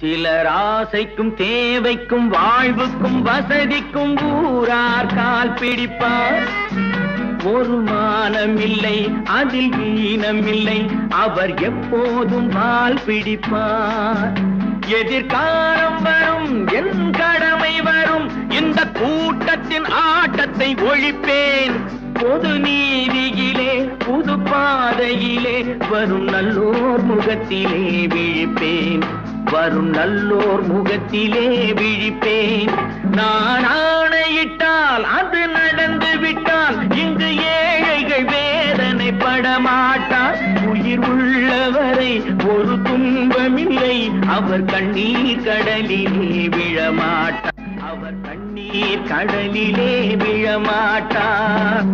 சிலர் ஆசைக்கும் தேவைக்கும் வாழ்வுக்கும் வசதிக்கும் ஊரார் கால் பிடிப்பார். ஒரு மானமில்லை அதில் ஈனமில்லை, அவர் எப்போதும் வால் பிடிப்பார். எதிர்காலம் வரும், என் கடமை வரும், இந்த கூட்டத்தின் ஆட்டத்தை ஒழிப்பேன். பொது நீதியிலே புது பாதையிலே வரும் நல்லோர் முகத்திலே விழிப்பேன். வரும் நல்லோர் முகத்திலே விழிப்பேன். நான் ஆணையிட்டால் அது நடந்து விட்டால் இங்கு ஏழைகள் வேதனை படமாட்டார். உயிர் உள்ளவரை ஒரு துன்பமில்லை, அவர் கண்ணீர் கடலிலே விழமாட்டார். அவர் கண்ணீர் கடலிலே விழமாட்டார்.